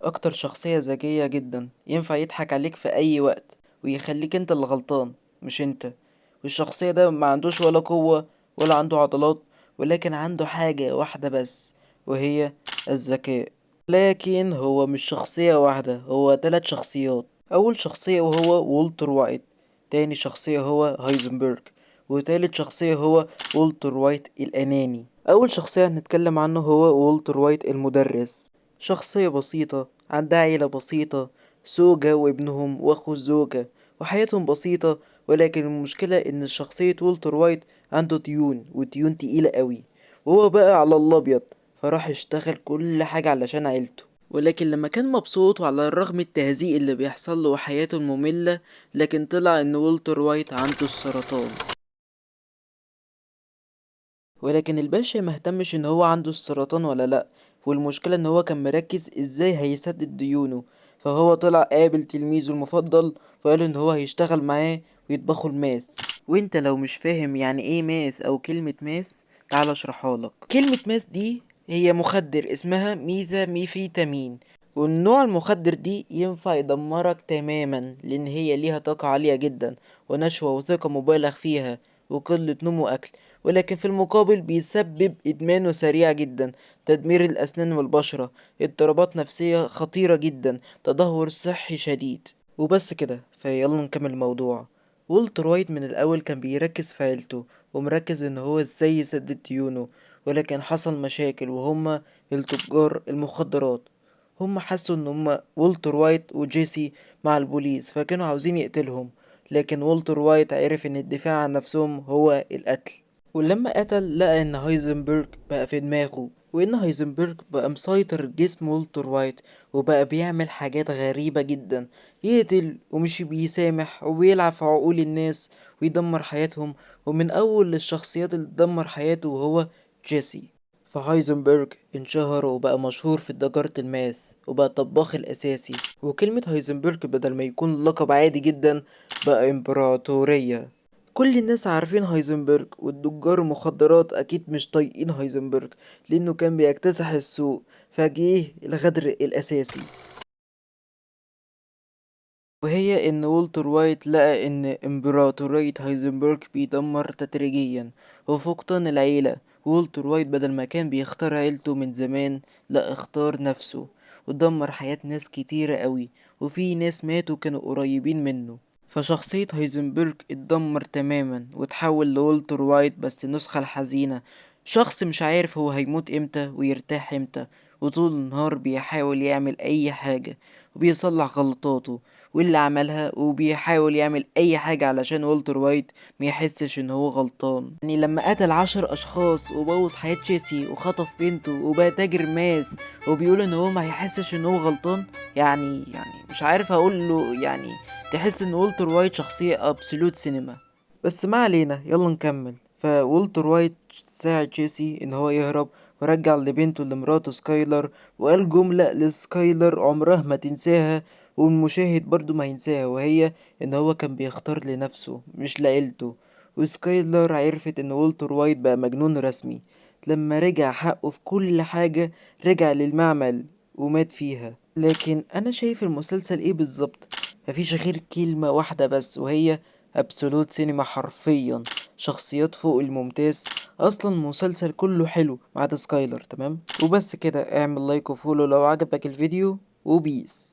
اكتر شخصية ذكية جدا ينفع يضحك عليك في اي وقت ويخليك انت اللي غلطان مش انت. والشخصية ده ما عندوش ولا قوة ولا عنده عضلات، ولكن عنده حاجة واحدة بس، وهي الذكاء. لكن هو مش شخصية واحدة، هو 3 شخصيات. اول شخصية وهو والتر وايت، تاني شخصية هو هايزنبرج، وتالت شخصية هو والتر وايت الأناني. أول شخصية هنتكلم عنه هو والتر وايت المدرس. شخصية بسيطة عندها عيلة بسيطة، زوجة وابنهم واخو الزوجة، وحياتهم بسيطة. ولكن المشكلة ان شخصية والتر وايت عنده ديون، وديون تقيلة قوي، وهو بقى على الابيض، فراح يشتغل كل حاجة علشان عيلته. ولكن لما كان مبسوط وعلى الرغم التهزيء اللي بيحصل له وحياته المملة، لكن طلع ان والتر وايت عنده السرطان. ولكن الباشا مهتمش ان هو عنده السرطان ولا لا، والمشكلة ان هو كان مركز ازاي هيسدد ديونه. فهو طلع قابل تلميذه المفضل، فقال ان هو هيشتغل معاه ويطبخوا الماث. وانت لو مش فاهم يعني ايه ماث او كلمة ماث، تعال اشرحها لك. كلمة ماث دي هي مخدر اسمها ميثا ميفيتامين، والنوع المخدر دي ينفع يدمرك تماما، لان هي ليها طاقة عالية جدا، ونشوة وثقة مبالغ فيها، وقلة نوم واكل. ولكن في المقابل بيسبب إدمانه سريع جدا، تدمير الأسنان والبشرة، اضطرابات نفسية خطيرة جدا، تدهور صحي شديد. وبس كده، فيلا نكمل الموضوع. والتر وايت من الأول كان بيركز في عيلته، ومركز إن هو ازاي يسدد ديونه. ولكن حصل مشاكل، وهما التجار المخدرات. هما حسوا إن هما والتر وايت وجيسي مع البوليس، فكانوا عاوزين يقتلهم. لكن والتر وايت عرف إن الدفاع عن نفسهم هو القتل. ولما قتل لقى ان هايزنبرج بقى في دماغه، وان هايزنبرج بقى مسيطر جسم والتر وايت، وبقى بيعمل حاجات غريبة جدا، يقتل ومش بيسامح، وبيلعب في عقول الناس ويدمر حياتهم. ومن اول الشخصيات اللي تدمر حياته وهو جيسي. فهايزنبرج انشهر وبقى مشهور في تجارة الماس، وبقى الطباخ الأساسي. وكلمة هايزنبرج بدل ما يكون لقب عادي جدا، بقى إمبراطورية. كل الناس عارفين هايزنبرج، والتجار المخدرات اكيد مش طايقين هايزنبرج، لانه كان بيكتسح السوق. فجيه الغدر الاساسي، وهي ان والتر وايت لقى ان امبراطورية هايزنبرج بيدمر تدريجيا، وفقدان العيلة. والتر وايت بدل ما كان بيختار عيلته من زمان، لا اختار نفسه، ودمر حياة ناس كتيرة قوي، وفي ناس ماتوا كانوا قريبين منه. فشخصية هايزنبرج اتدمر تماما، وتحول لولتر وايت بس النسخة الحزينة. شخص مش عارف هو هيموت امتى ويرتاح امتى، وطول النهار بيحاول يعمل اي حاجة، وبيصلح غلطاته واللي عملها، وبيحاول يعمل اي حاجة علشان والتر وايت ما يحسش ان هو غلطان. يعني لما قتل 10 اشخاص وبوظ حياة جيسي وخطف بنته وبقى تاجر ماث، وبيقول ان هو ما يحسش ان هو غلطان. يعني مش عارف اقول له يعني. تحس ان والتر وايت شخصية ابسولوت سينما. بس ما علينا، يلا نكمل. فولتر وايت ساعد جيسي ان هو يهرب، ورجع لبنته لمراته سكايلر، وقال جملة لسكايلر عمرها ما تنساها، والمشاهد برضو ما ينساها، وهي ان هو كان بيختار لنفسه مش لعيلته. وسكايلر عرفت ان والتر وايت بقى مجنون رسمي. لما رجع حقه في كل حاجة، رجع للمعمل ومات فيها. لكن انا شايف المسلسل ايه بالظبط؟ مفيش غير كلمة واحدة بس، وهي ابسولوت سينما حرفيا. شخصيات فوق الممتاز. اصلا المسلسل كله حلو ما عدا سكايلر، تمام؟ وبس كده، اعمل لايك وفولو لو عجبك الفيديو، وبيس.